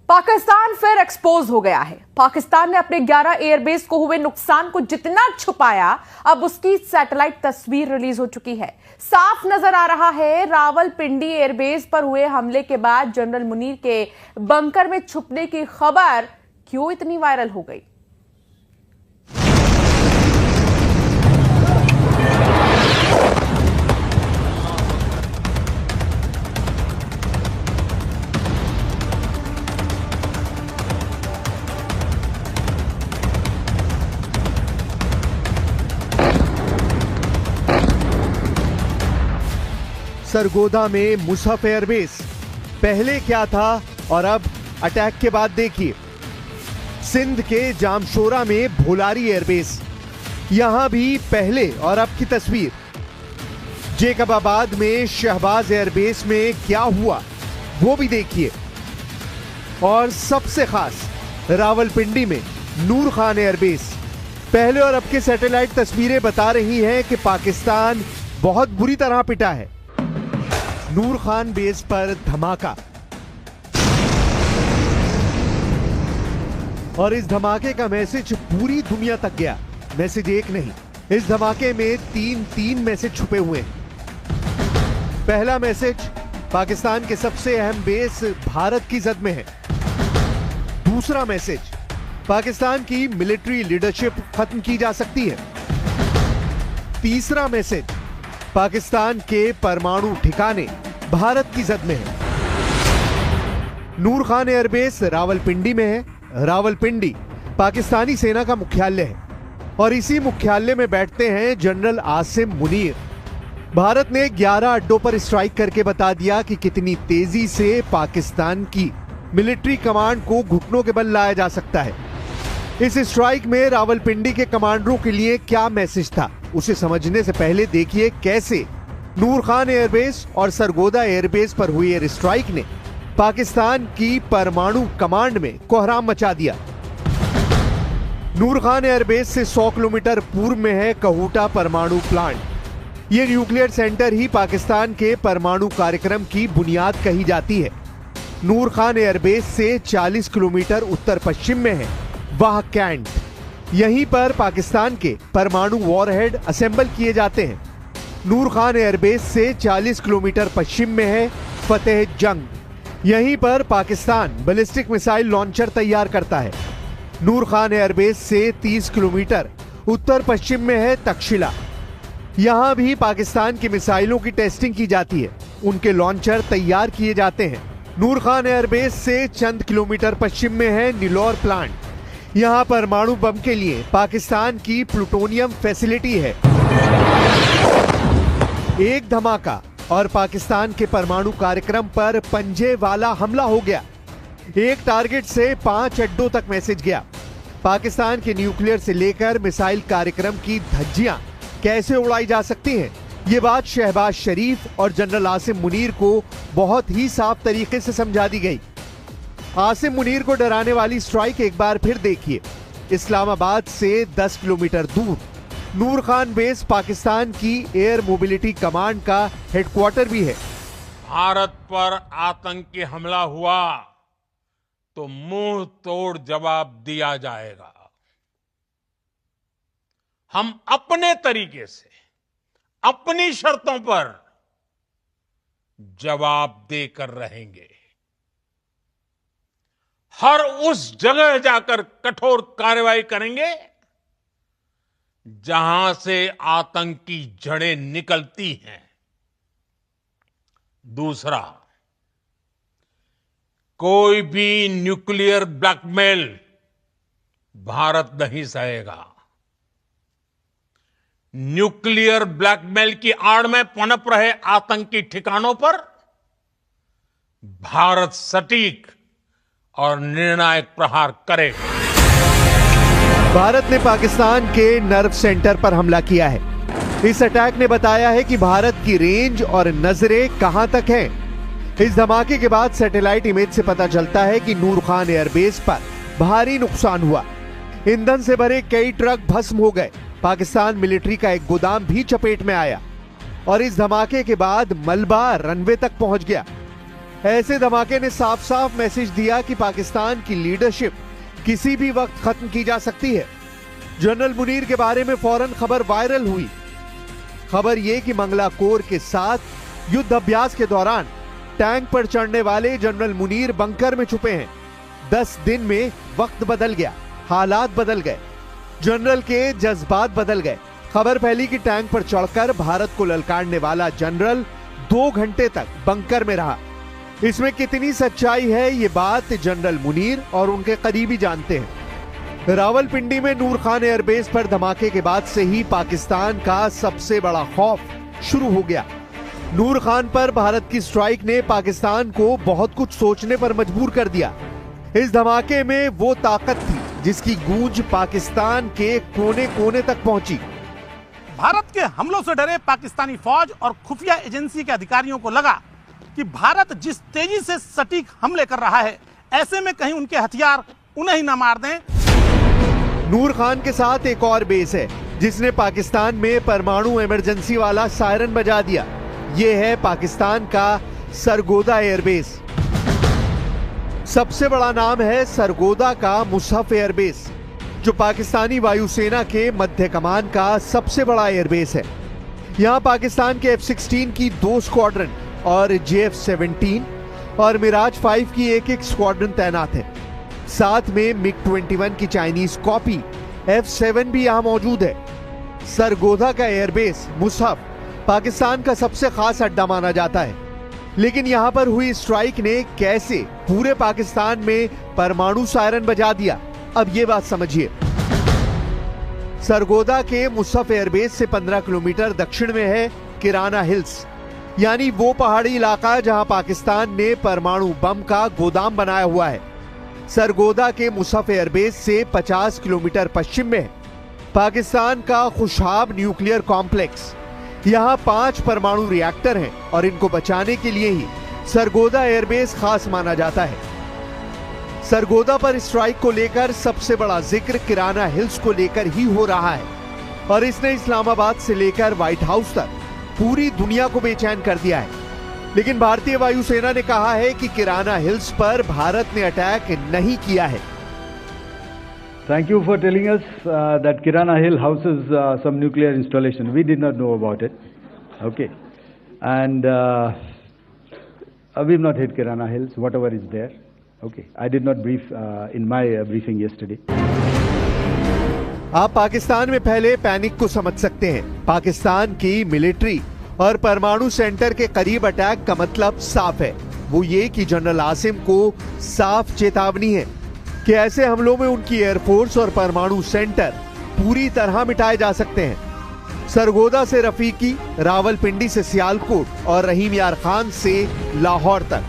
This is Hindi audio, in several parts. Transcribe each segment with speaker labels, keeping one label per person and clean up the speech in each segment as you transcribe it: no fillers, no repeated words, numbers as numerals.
Speaker 1: पाकिस्तान फिर एक्सपोज हो गया है। पाकिस्तान ने अपने 11 एयरबेस को हुए नुकसान को जितना छुपाया, अब उसकी सैटेलाइट तस्वीर रिलीज हो चुकी है। साफ नजर आ रहा है रावलपिंडी एयरबेस पर हुए हमले के बाद जनरल मुनीर के बंकर में छुपने की खबर क्यों इतनी वायरल हो गई।
Speaker 2: सरगोदा में मुसहफ एयरबेस पहले क्या था और अब अटैक के बाद देखिए। सिंध के जामशोरा में भोलारी एयरबेस, यहां भी पहले और अब की तस्वीर। जेकबाबाद में शहबाज एयरबेस में क्या हुआ वो भी देखिए। और सबसे खास रावलपिंडी में नूर खान एयरबेस, पहले और अब के सैटेलाइट तस्वीरें बता रही हैं कि पाकिस्तान बहुत बुरी तरह पिटा है। नूर खान बेस पर धमाका, और इस धमाके का मैसेज पूरी दुनिया तक गया। मैसेज एक नहीं, इस धमाके में तीन मैसेज छुपे हुए हैं। पहला मैसेज, पाकिस्तान के सबसे अहम बेस भारत की जद में है। दूसरा मैसेज, पाकिस्तान की मिलिट्री लीडरशिप खत्म की जा सकती है। तीसरा मैसेज, पाकिस्तान के परमाणु ठिकाने भारत की जद में है। नूर खान एयरबेस रावलपिंडी में है। रावलपिंडी पाकिस्तानी सेना का मुख्यालय है और इसी मुख्यालय में बैठते हैं जनरल आसिम मुनीर। भारत ने 11 अड्डों पर स्ट्राइक करके बता दिया कि कितनी तेजी से पाकिस्तान की मिलिट्री कमांड को घुटनों के बल लाया जा सकता है। इस स्ट्राइक में रावलपिंडी के कमांडरों के लिए क्या मैसेज था, उसे समझने से पहले देखिए कैसे नूर खान एयरबेस और सरगोदा एयरबेस पर हुई एयर स्ट्राइक ने पाकिस्तान की परमाणु कमांड में कोहराम मचा दिया। नूर खान एयरबेस से 100 किलोमीटर पूर्व में है कहूटा परमाणु प्लांट। यह न्यूक्लियर सेंटर ही पाकिस्तान के परमाणु कार्यक्रम की बुनियाद कही जाती है। नूर खान एयरबेस से 40 किलोमीटर उत्तर पश्चिम में है वाह कैंट। यहीं पर पाकिस्तान के परमाणु वॉरहेड असेंबल किए जाते हैं। नूर खान एयरबेस से 40 किलोमीटर पश्चिम में है फतेह जंग। यहीं पर पाकिस्तान बैलिस्टिक मिसाइल लॉन्चर तैयार करता है। नूर खान एयरबेस से 30 किलोमीटर उत्तर पश्चिम में है तक्षशिला। यहां भी पाकिस्तान की मिसाइलों की टेस्टिंग की जाती है, उनके लॉन्चर तैयार किए जाते हैं। नूर खान एयरबेस से चंद किलोमीटर पश्चिम में है नीलौर प्लांट। यहां परमाणु बम के लिए पाकिस्तान की प्लूटोनियम फैसिलिटी है। एक धमाका और पाकिस्तान के परमाणु कार्यक्रम पर पंजे वाला हमला हो गया। एक टारगेट से 5 अड्डों तक मैसेज गया। पाकिस्तान के न्यूक्लियर से लेकर मिसाइल कार्यक्रम की धज्जियां कैसे उड़ाई जा सकती हैं, ये बात शहबाज शरीफ और जनरल आसिम मुनीर को बहुत ही साफ तरीके से समझा दी गई। आसिम मुनीर को डराने वाली स्ट्राइक एक बार फिर देखिए। इस्लामाबाद से 10 किलोमीटर दूर नूर खान बेस पाकिस्तान की एयर मोबिलिटी कमांड का हेडक्वार्टर भी है।
Speaker 3: भारत पर आतंकी हमला हुआ तो मुंह तोड़ जवाब दिया जाएगा। हम अपने तरीके से, अपनी शर्तों पर जवाब देकर रहेंगे। हर उस जगह जाकर कठोर कार्रवाई करेंगे जहां से आतंकी जड़ें निकलती हैं। दूसरा, कोई भी न्यूक्लियर ब्लैकमेल भारत नहीं सहेगा। न्यूक्लियर ब्लैकमेल की आड़ में पनप रहे आतंकी ठिकानों पर भारत सटीक और निर्णायक प्रहार करेगा।
Speaker 2: भारत ने पाकिस्तान के नर्व सेंटर पर हमला किया है। इस अटैक ने बताया है कि भारत की रेंज और नजरें कहां तक हैं। इस धमाके के बाद सैटेलाइट इमेज से पता चलता है कि नूर खान एयरबेस पर भारी नुकसान हुआ। ईंधन से भरे कई ट्रक भस्म हो गए। पाकिस्तान मिलिट्री का एक गोदाम भी चपेट में आया और इस धमाके के बाद मलबा रनवे तक पहुंच गया। ऐसे धमाके ने साफ साफ मैसेज दिया कि पाकिस्तान की लीडरशिप किसी भी वक्त खत्म की जा सकती है। जनरल मुनीर के बारे में फौरन खबर वायरल हुई। खबर यह कि मंगला कोर के साथ युद्ध अभ्यास के दौरान टैंक पर चढ़ने वाले जनरल मुनीर बंकर में छुपे हैं। 10 दिन में वक्त बदल गया, हालात बदल गए, जनरल के जज्बात बदल गए। खबर फैली कि टैंक पर चढ़कर भारत को ललकारने वाला जनरल 2 घंटे तक बंकर में रहा। इसमें कितनी सच्चाई है ये बात जनरल मुनीर और उनके करीबी जानते हैं। रावलपिंडी में नूर खान एयरबेस पर धमाके के बाद से ही पाकिस्तान का सबसे बड़ा खौफ शुरू हो गया। नूर खान पर भारत की स्ट्राइक ने पाकिस्तान को बहुत कुछ सोचने पर मजबूर कर दिया। इस धमाके में वो ताकत थी जिसकी गूंज पाकिस्तान के कोने कोने तक पहुंची।
Speaker 4: भारत के हमलों से डरे पाकिस्तानी फौज और खुफिया एजेंसी के अधिकारियों को लगा कि भारत जिस तेजी से सटीक हमले कर रहा है, ऐसे में कहीं उनके हथियार उन्हें ही न मार दें।
Speaker 2: नूर खान के साथ एक और बेस है जिसने पाकिस्तान में परमाणु इमरजेंसी वाला सायरन बजा दिया। यह है पाकिस्तान का सरगोदा एयरबेस। सबसे बड़ा नाम है सरगोदा का मुसहफ एयरबेस, जो पाकिस्तानी वायुसेना के मध्य कमान का सबसे बड़ा एयरबेस है। यहां पाकिस्तान के F-16 की 2 स्क्वाड्रन और JF-17 और मिराज 5 की एक स्क्वाड्रन तैनात है। साथ में MiG-21 की चाइनीज कॉपी F-7 भी यहां मौजूद है। सरगोदा का एयरबेस मुसहफ पाकिस्तान का सबसे खास अड्डा माना जाता है। लेकिन यहां पर हुई स्ट्राइक ने कैसे पूरे पाकिस्तान में परमाणु सायरन बजा दिया, अब ये बात समझिए। सरगोदा के मुसहफ एयरबेस से 15 किलोमीटर दक्षिण में है किराना हिल्स, यानी वो पहाड़ी इलाका जहां पाकिस्तान ने परमाणु बम का गोदाम बनाया हुआ है। सरगोदा के मुसहफ एयरबेस से 50 किलोमीटर पश्चिम में है पाकिस्तान का खुशाब न्यूक्लियर कॉम्प्लेक्स। यहां 5 परमाणु रिएक्टर हैं और इनको बचाने के लिए ही सरगोदा एयरबेस खास माना जाता है। सरगोदा पर स्ट्राइक को लेकर सबसे बड़ा जिक्र किराना हिल्स को लेकर ही हो रहा है और इसने इस्लामाबाद से लेकर व्हाइट हाउस तक पूरी दुनिया को बेचैन कर दिया है। लेकिन भारतीय वायुसेना ने कहा है कि किराना हिल्स पर भारत ने अटैक नहीं किया है।
Speaker 5: Thank you for telling us that Kirana Hill houses some nuclear installation. We did not know about it. Okay. And we've not hit Kirana Hills, whatever is there. Okay. I did not brief in my briefing yesterday.
Speaker 2: आप पाकिस्तान में फैले पैनिक को समझ सकते हैं। पाकिस्तान की मिलिट्री और परमाणु सेंटर के करीब अटैक का मतलब साफ है। वो ये कि जनरल आसिम को साफ चेतावनी है कि ऐसे हमलों में उनकी एयरफोर्स और परमाणु सेंटर पूरी तरह मिटाए जा सकते हैं। सरगोदा से रफीकी, रावलपिंडी से सियालकोट और रहीम यार खान से लाहौर तक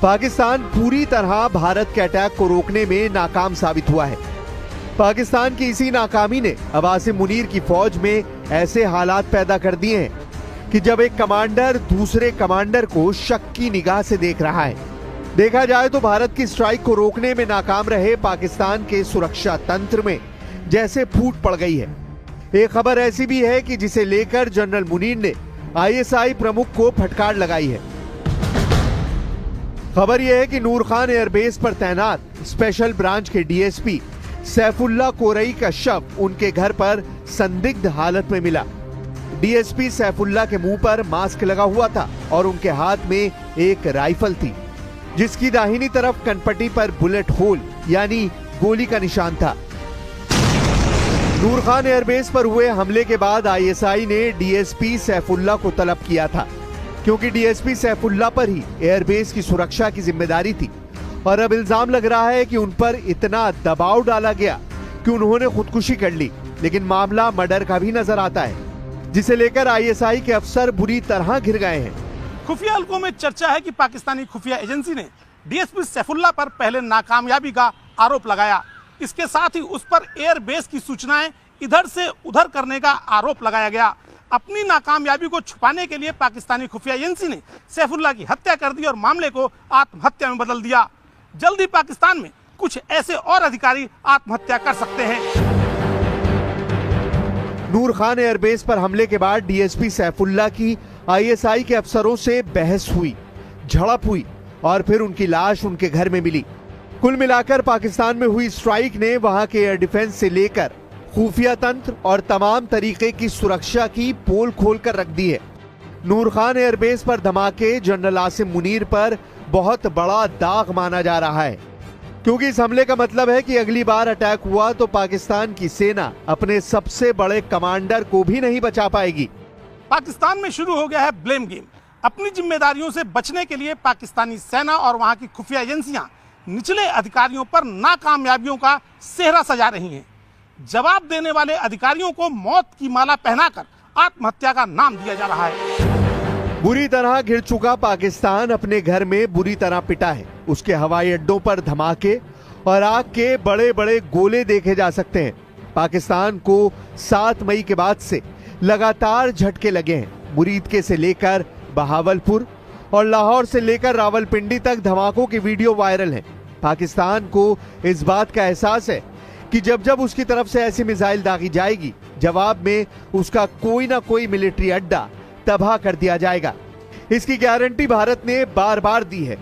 Speaker 2: पाकिस्तान पूरी तरह भारत के अटैक को रोकने में नाकाम साबित हुआ है। पाकिस्तान की इसी नाकामी ने अब आसिम मुनीर की फौज में ऐसे हालात पैदा कर दिए हैं कि जब एक कमांडर दूसरे कमांडर को शक की निगाह से देख रहा है। देखा जाए तो भारत की स्ट्राइक को रोकने में नाकाम रहे पाकिस्तान के सुरक्षा तंत्र में जैसे फूट पड़ गई है। एक खबर ऐसी भी है कि जिसे लेकर जनरल मुनीर ने ISI प्रमुख को फटकार लगाई है। खबर यह है कि नूर खान एयरबेस पर तैनात स्पेशल ब्रांच के DSP सैफुल्ला कोरई का शव उनके घर पर संदिग्ध हालत में मिला। DSP सैफुल्ला के मुंह पर मास्क लगा हुआ था और उनके हाथ में एक राइफल थी जिसकी दाहिनी तरफ कनपट्टी पर बुलेट होल यानी गोली का निशान था। नूर खान एयरबेस पर हुए हमले के बाद ISI ने DSP सैफुल्ला को तलब किया था, क्योंकि DSP सैफुल्ला पर ही एयरबेस की सुरक्षा की जिम्मेदारी थी और अब इल्जाम लग रहा है कि उन पर इतना दबाव डाला गया कि उन्होंने खुदकुशी कर ली। लेकिन मामला मर्डर का भी नजर आता है, जिसे लेकर ISI के अफसर बुरी तरह घिर गए हैं।
Speaker 4: खुफिया हलकों में चर्चा है कि पाकिस्तानी खुफिया एजेंसी ने DSP सैफुल्ला पर पहले नाकामयाबी का आरोप लगाया। इसके साथ ही उस पर एयरबेस की सूचनाएं इधर से उधर करने का आरोप लगाया गया। अपनी नाकामयाबी को छुपाने के लिए पाकिस्तानी खुफिया एजेंसी ने सैफुल्ला की हत्या कर दी और मामले को आत्महत्या में बदल दिया। जल्द ही पाकिस्तान में कुछ ऐसे और अधिकारी आत्महत्या कर सकते हैं।
Speaker 2: नूर खान एयरबेस पर हमले के बाद DSP सैफुल्ला की ISI के अफसरों से बहस हुई, झड़प हुई और फिर उनकी लाश उनके घर में मिली। कुल मिलाकर पाकिस्तान में हुई स्ट्राइक ने वहां के एयर डिफेंस से लेकर खुफिया तंत्र और तमाम तरीके की सुरक्षा की पोल खोलकर रख दी है। नूर खान एयरबेस पर धमाके जनरल आसिम मुनीर पर बहुत बड़ा दाग माना जा रहा है, क्योंकि इस हमले का मतलब है कि अगली बार अटैक हुआ तो पाकिस्तान की सेना अपने सबसे बड़े कमांडर को भी नहीं बचा पाएगी।
Speaker 4: पाकिस्तान में शुरू हो गया है ब्लेम गेम। अपनी जिम्मेदारियों से बचने के लिए पाकिस्तानी सेना और वहां की खुफिया एजेंसियां निचले अधिकारियों पर नाकामयाबियों का सेहरा सजा रही हैं। जवाब देने वाले अधिकारियों को मौत की माला पहनाकर आत्महत्या का नाम दिया जा रहा है।
Speaker 2: बुरी तरह घिर चुका पाकिस्तान अपने घर में बुरी तरह पिटा है। उसके हवाई अड्डों पर धमाके और आग के बड़े बड़े गोले देखे जा सकते हैं। पाकिस्तान को 7 मई के बाद से लगातार झटके लगे हैं। मुरीदके से लेकर बहावलपुर और लाहौर से लेकर रावलपिंडी तक धमाकों की वीडियो वायरल है। पाकिस्तान को इस बात का एहसास है कि जब जब उसकी तरफ से ऐसी मिसाइल दागी जाएगी, जवाब में उसका कोई ना कोई मिलिट्री अड्डा तबाह कर दिया जाएगा। इसकी गारंटी भारत ने बार बार दी है।